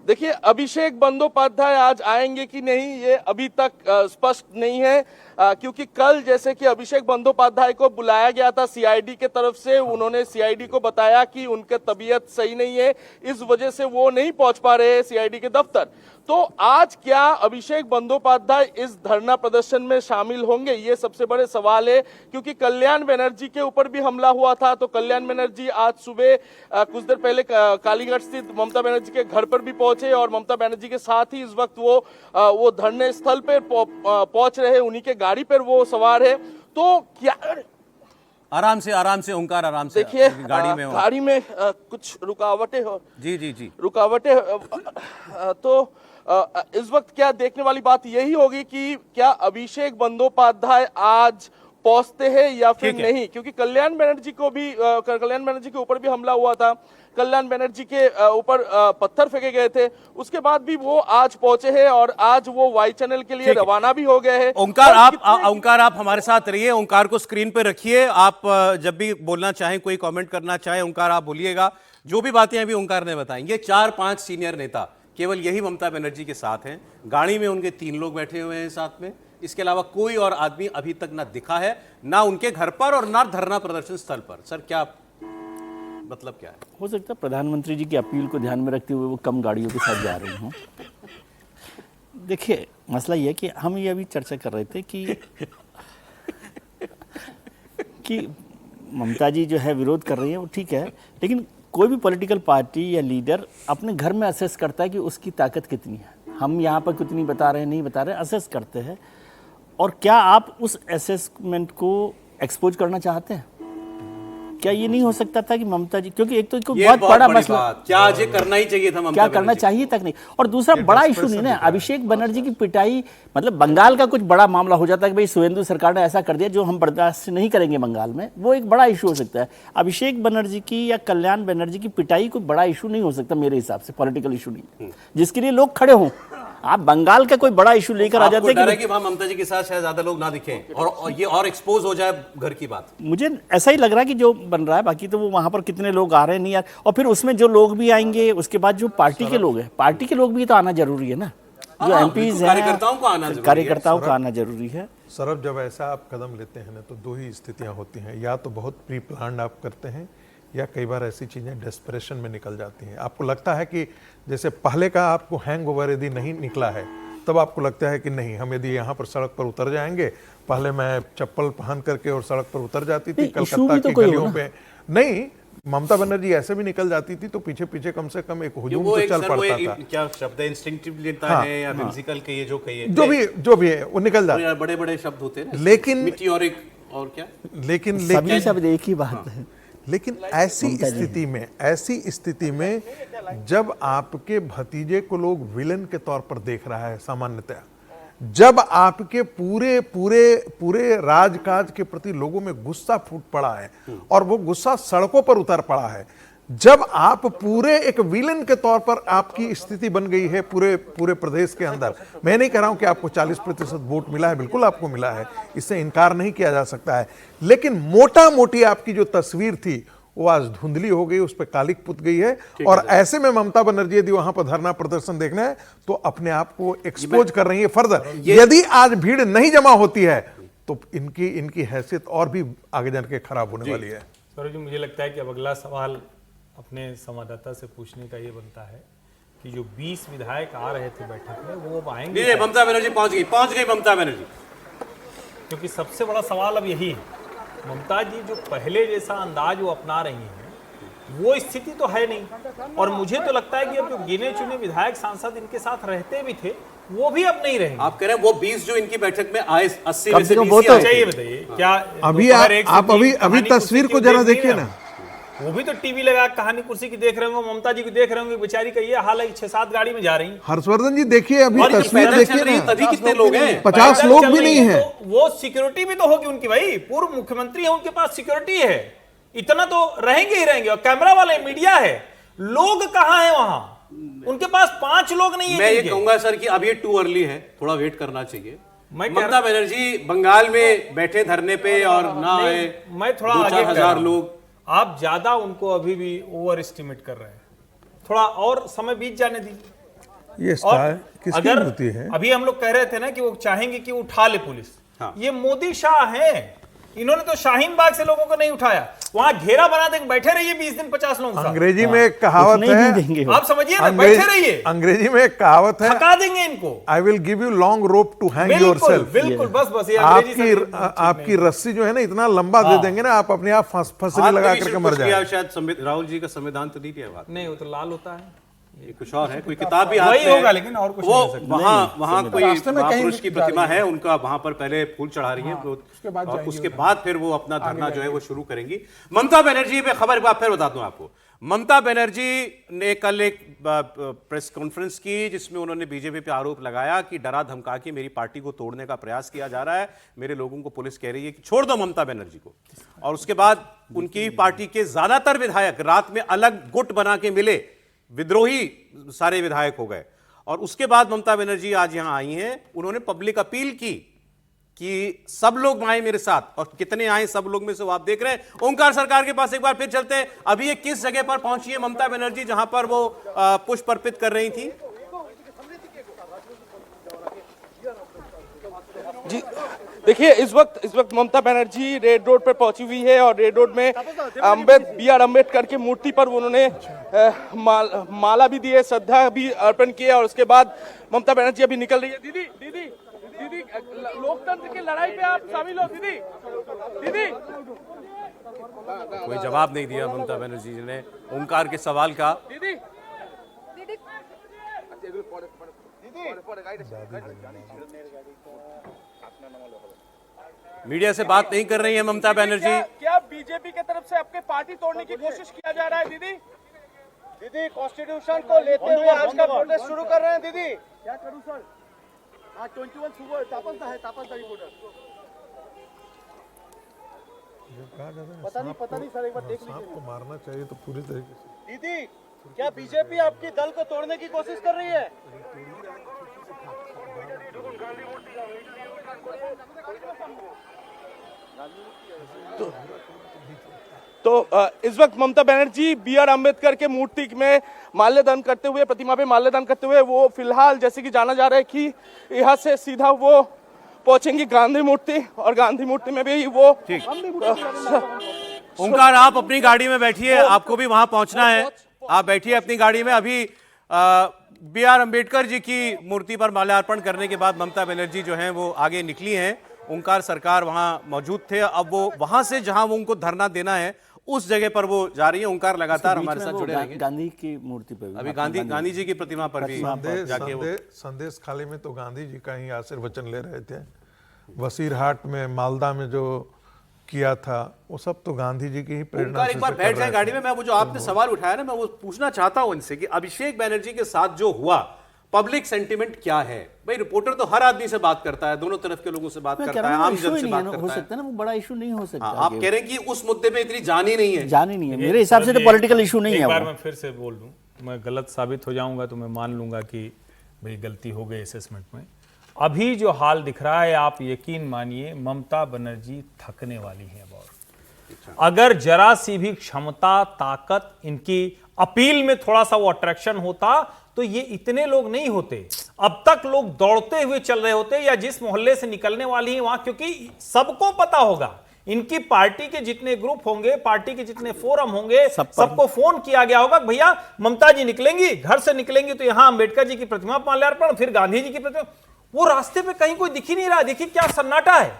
देखिए, अभिषेक बंदोपाध्याय आज आएंगे कि नहीं ये अभी तक स्पष्ट नहीं है, क्योंकि कल जैसे कि अभिषेक बंदोपाध्याय को बुलाया गया था सीआईडी के तरफ से, उन्होंने सीआईडी को बताया कि उनकी तबीयत सही नहीं है, इस वजह से वो नहीं पहुंच पा रहे हैं सीआईडी के दफ्तर। तो आज क्या अभिषेक बंदोपाध्याय इस धरना प्रदर्शन में शामिल होंगे, ये सबसे बड़े सवाल है, क्योंकि कल्याण बनर्जी के ऊपर भी हमला हुआ था। तो कल्याण बनर्जी आज सुबह कुछ देर पहले कालीगढ़ स्थित ममता बनर्जी के घर पर भी पहुंचे और ममता बनर्जी के साथ ही इस वक्त वो धरने स्थल पर पहुंच रहे, उन्हीं के गाड़ी पर वो सवार है। तो क्या आराम से ओंकार, आराम से देखिए, गाड़ी में कुछ रुकावटें हो, जी रुकावटें तो इस वक्त क्या देखने वाली बात यही होगी कि क्या अभिषेक बंदोपाध्याय आज पहुंचते हैं या फिर नहीं, क्योंकि कल्याण बनर्जी के ऊपर भी हमला हुआ था, कल्याण बनर्जी के ऊपर पत्थर फेंके गए थे, उसके बाद भी वो आज पहुंचे हैं और आज वो वाई चैनल के लिए रवाना भी हो गए हैं। ओंकार आप हमारे साथ रहिए, ओंकार को स्क्रीन पे रखिए। आप जब भी बोलना चाहें, कोई कमेंट करना चाहें, ओंकार आप बोलिएगा। जो भी बातें अभी ओंकार ने बताई, ये 4-5 सीनियर नेता केवल यही ममता बनर्जी के साथ हैं। गाड़ी में उनके 3 लोग बैठे हुए हैं साथ में, इसके अलावा कोई और आदमी अभी तक ना दिखा है, ना उनके घर पर और ना धरना प्रदर्शन स्थल पर। सर, क्या मतलब क्या है? हो सकता है प्रधानमंत्री जी की अपील को ध्यान में रखते हुए वो कम गाड़ियों के साथ जा रहे हों। देखिए, मसला ये है कि हम ये अभी चर्चा कर रहे थे कि ममता जी जो है विरोध कर रही है, वो ठीक है, लेकिन कोई भी पॉलिटिकल पार्टी या लीडर अपने घर में असेस करता है कि उसकी ताकत कितनी है। हम यहाँ पर कितनी बता रहे हैं, नहीं बता रहे, असेस करते हैं। और क्या आप उस असेसमेंट को एक्सपोज करना चाहते हैं? क्या ये नहीं हो सकता था कि ममता जी, क्योंकि एक तो बहुत बड़ा मसला, क्या आज करना ही चाहिए था, क्या करना चाहिए तक नहीं, और दूसरा बड़ा इशू नहीं ना, अभिषेक बनर्जी की पिटाई, मतलब बंगाल का कुछ बड़ा मामला हो जाता है कि भाई शुवेंदु सरकार ने ऐसा कर दिया जो हम बर्दाश्त नहीं करेंगे बंगाल में, वो एक बड़ा इशू हो सकता है। अभिषेक बनर्जी की या कल्याण बनर्जी की पिटाई कोई बड़ा इशू नहीं हो सकता मेरे हिसाब से, पॉलिटिकल इशू नहीं, जिसके लिए लोग खड़े हों। आप बंगाल का कोई बड़ा इशू लेकर आ जाते हैं कि वहां ममता जी के साथ शायद ज्यादा लोग ना दिखें और ये और एक्सपोज हो जाए घर की बात। मुझे ऐसा ही लग रहा है कि जो बन रहा है, बाकी तो वो वहां पर कितने लोग आ रहे हैं नहीं यार, और फिर उसमें जो लोग भी आएंगे, उसके बाद जो पार्टी के लोग हैं, पार्टी के लोग भी तो आना जरूरी है ना, जो एमपीज हैं, कार्यकर्ताओं का आना जरूरी है। सौरभ, जब ऐसा आप कदम लेते हैं ना, तो 2 ही स्थितियां होती हैं, या तो बहुत प्री प्लान्ड आप करते हैं, या कई बार ऐसी चीज़ें डेस्परेशन में निकल जाती हैं। आपको लगता है कि जैसे पहले का आपको हैंगओवर यदि नहीं निकला है, तब आपको लगता है कि नहीं, हम यदि यहाँ पर सड़क पर उतर जाएंगे, पहले मैं चप्पल पहन करके और सड़क पर उतर जाती थी कलकत्ता की गलियों पे, नहीं, ममता बनर्जी ऐसे भी निकल जाती थी तो पीछे पीछे कम से कम एक हुजूम तो चल पड़ता था। क्या शब्द है, इंस्टिंक्टिव लेता है या फिजिकल के, ये जो भी है वो निकल जाता है, बड़े बड़े शब्द होते हैं, लेकिन मीटियोरिक और क्या, लेकिन सभी शब्द एक ही बात है। लेकिन ऐसी स्थिति में जब आपके भतीजे को लोग विलन के तौर पर देख रहा है, सामान्यतः जब आपके पूरे पूरे पूरे राजकाज के प्रति लोगों में गुस्सा फूट पड़ा है और वो गुस्सा सड़कों पर उतर पड़ा है, जब आप पूरे एक विलन के तौर पर आपकी स्थिति बन गई है पूरे प्रदेश के अंदर, मैं नहीं कह रहा हूं कि आपको 40% वोट मिला है, बिल्कुल आपको मिला है, इससे इनकार नहीं किया जा सकता है, लेकिन मोटा मोटी आपकी जो तस्वीर थी वो आज धुंधली हो गई, उस पर कालिक पुत गई है। और ऐसे में ममता बनर्जी यदि वहां पर धरना प्रदर्शन देखना है तो अपने आप को एक्सपोज कर रही है फर्दर। यदि आज भीड़ नहीं जमा होती है तो इनकी हैसियत और भी आगे जाकर के खराब होने वाली है। सर जी, मुझे लगता है कि अब अगला सवाल अपने संवाददाता से पूछने का ये बनता है कि जो 20 विधायक आ रहे थे बैठक में, वो आएंगे? ममता बनर्जी पहुंच गई ममता बनर्जी, क्योंकि सबसे बड़ा सवाल अब यही है, ममता जी जो पहले जैसा अंदाज वो अपना रही हैं, वो स्थिति तो है नहीं, और मुझे तो लगता है कि अब जो गिने चुने विधायक सांसद इनके साथ रहते भी थे, वो भी अब नहीं रहेंगे। आप कह रहे हैं वो 20 जो इनकी बैठक में आए, 80 में से 20 चाहिए, बताइए क्या अभी तस्वीर को जरा देखिए ना, वो भी तो टीवी लगा कहानी कुर्सी की देख रहे होंगे, ममता जी को देख रहे होंगे, बेचारी का ये हाल है 6-7 गाड़ी में जा रही। हर्षवर्धन जी देखिए, अभी तस्वीर देखिए ना, तभी कितने लोग हैं, 50 लोग भी नहीं है, तो वो सिक्योरिटी भी तो होगी उनकी, भाई पूर्व मुख्यमंत्री है, उनके पास सिक्योरिटी है, इतना तो रहेंगे ही रहेंगे, और कैमरा वाले मीडिया है, लोग कहाँ है वहां, उनके पास 5 लोग नहीं है। मैं ये कहूंगा सर कि अब ये टू अर्ली है, थोड़ा वेट करना चाहिए। ममता बनर्जी बंगाल में बैठे धरने पे और ना आए, मैं थोड़ा 2-4 लोग, आप ज्यादा उनको अभी भी ओवर एस्टिमेट कर रहे हैं, थोड़ा और समय बीत जाने दीजिए। ये और स्टाइल किसकी अगर मूर्ति है? अभी हम लोग कह रहे थे ना कि वो चाहेंगे कि उठा ले पुलिस, हाँ। ये मोदी शाह हैं, इन्होंने तो शाहीन बाग से लोगों को नहीं उठाया, वहां घेरा बना देंगे, बैठे रहिए 20 दिन 50 लोगों के साथ। अंग्रेजी में एक कहावत उतने ही है, देंगे वो। आप समझिए ना, बैठे रहिए, अंग्रेजी में एक कहावत है, थका देंगे इनको। I will give you long rope to hang बिल्कुल योरसेल्फ। बिल्कुल, बस ये अंग्रेजी आपकी रस्सी जो है ना इतना लंबा दे देंगे ना, आप अपने आप फंसने लगा करके मर जाएंगे। शायद राहुल जी का संविधान तो नहीं किया बात, नहीं, वो तो लाल होता है, ये कुछ और है, कोई किताब भी हाथ वही में है। होगा, लेकिन और कुछ वो नहीं हो सकता। वहाँ कोई महापुरुष की प्रतिमा है उनका, वहां पर पहले फूल चढ़ा रही है, और उसके बाद फिर वो अपना धरना जो है वो शुरू करेंगी। ममता बनर्जी पे खबर एक बार फिर बताता हूं आपको। ममता बनर्जी ने कल एक प्रेस कॉन्फ्रेंस की जिसमें उन्होंने बीजेपी पे आरोप लगाया कि डरा धमका के मेरी पार्टी को तोड़ने का प्रयास किया जा रहा है, मेरे लोगों को पुलिस कह रही है कि छोड़ दो ममता बनर्जी को। और उसके बाद उनकी पार्टी के ज्यादातर विधायक रात में अलग गुट बना के मिले, विद्रोही सारे विधायक हो गए। और उसके बाद ममता बनर्जी आज यहां आई हैं, उन्होंने पब्लिक अपील की कि सब लोग आए मेरे साथ, और कितने आए सब लोग में से वो आप देख रहे हैं। ओंकार सरकार के पास एक बार फिर चलते हैं। अभी ये किस जगह पर पहुंची है ममता बनर्जी जहां पर वो पुष्प अर्पित कर रही थी? जी देखिए, इस वक्त ममता बनर्जी रेड रोड पर पहुंची हुई है, और रेड रोड में बी.आर. अम्बेडकर की मूर्ति पर उन्होंने माला भी दी है, श्रद्धा भी अर्पण की है, और उसके बाद ममता बनर्जी अभी निकल रही है। दीदी दीदी दीदी, लोकतंत्र की लड़ाई पे आप शामिल हो दीदी? दीदी कोई जवाब नहीं दिया ममता बनर्जी ने ओंकार के सवाल का। दीदी मीडिया से बात नहीं कर रही है ममता बनर्जी। क्या बीजेपी की तरफ से आपके पार्टी तोड़ने की कोशिश किया जा रहा है? दीदी दीदी, कॉन्स्टिट्यूशन को लेते हुए आज का प्रोटेस्ट शुरू कर रहे हैं। दीदी क्या करूं सर? आज 21 सुबह तापन रिपोर्टर पता नहीं सर, एक बार देख लीजिए। सांप को मारना चाहिए तो पूरी तरीके से। दीदी, क्या बीजेपी आपकी दल को तोड़ने की कोशिश कर रही है? तो इस वक्त ममता बनर्जी बी.आर. अम्बेडकर के मूर्ति में माल्यार्पण करते हुए, प्रतिमा पे माल्यार्पण करते हुए, वो फिलहाल जैसे कि जाना जा रहा है कि यहाँ से सीधा वो पहुंचेंगी गांधी मूर्ति, और गांधी मूर्ति में भी वो ओंकार आप अपनी गाड़ी में बैठिए, आपको भी वहां पहुंचना है, आप बैठिए अपनी गाड़ी में। अभी बी.आर. अम्बेडकर जी की मूर्ति पर माल्यार्पण करने के बाद ममता बनर्जी जो है वो आगे निकली हैं। ओंकार सरकार वहां मौजूद थे, अब वो वहां से जहां वो उनको धरना देना है उस जगह पर वो जा रही है। ओंकार लगातार हमारे साथ जुड़े रहेंगे। गांधी की मूर्ति पर अभी गांधी जी की प्रतिमा पर भी जाके वो संदेश खाली में तो गांधी जी का ही आशीर्वचन ले रहे थे। वसीरहाट में, मालदा में जो किया था वो सब तो गांधी जी की ही प्रेरणा ओंकार से एक बार कर बैठ रहे जाए थे। गाड़ी में। मैं वो जो आपने सवाल उठाया ना, मैं वो पूछना चाहता हूं इनसे कि अभिषेक बैनर्जी के साथ जो हुआ, पब्लिक सेंटिमेंट क्या है? भाई रिपोर्टर तो हर आदमी से बात करता है, दोनों तरफ के लोगों से बात करता है, आम जन से बात करता हो है। सकता है ना, वो बड़ा इशू नहीं हो सकता। आप कह रहे हैं कि उस मुद्दे पे इतनी जान ही नहीं है। जान ही नहीं है, मेरे हिसाब से तो पॉलिटिकल इशू नहीं है एक बार वो। मैं फिर से बोल दूं, मैं गलत साबित हो जाऊंगा तो मैं मान लूंगा कि भाई गलती हो गई असेसमेंट में। अभी जो हाल दिख रहा है, आप यकीन मानिए ममता बनर्जी थकने वाली है बहुत। अगर जरा सी भी क्षमता, ताकत, इनकी अपील में थोड़ा सा वो अट्रैक्शन होता तो ये इतने लोग नहीं होते। अब तक लोग दौड़ते हुए चल रहे होते, या जिस मोहल्ले से निकलने वाली है वहां, क्योंकि सबको पता होगा इनकी पार्टी के जितने ग्रुप होंगे, पार्टी के जितने फोरम होंगे, सबको फोन किया गया होगा, भैया ममता जी निकलेंगी, घर से निकलेंगी तो यहां अंबेडकर जी की प्रतिमा पर माल्यार्पण, फिर गांधी जी की प्रतिमा। वो रास्ते पे कहीं कोई दिख ही नहीं रहा। देखिए क्या सन्नाटा है।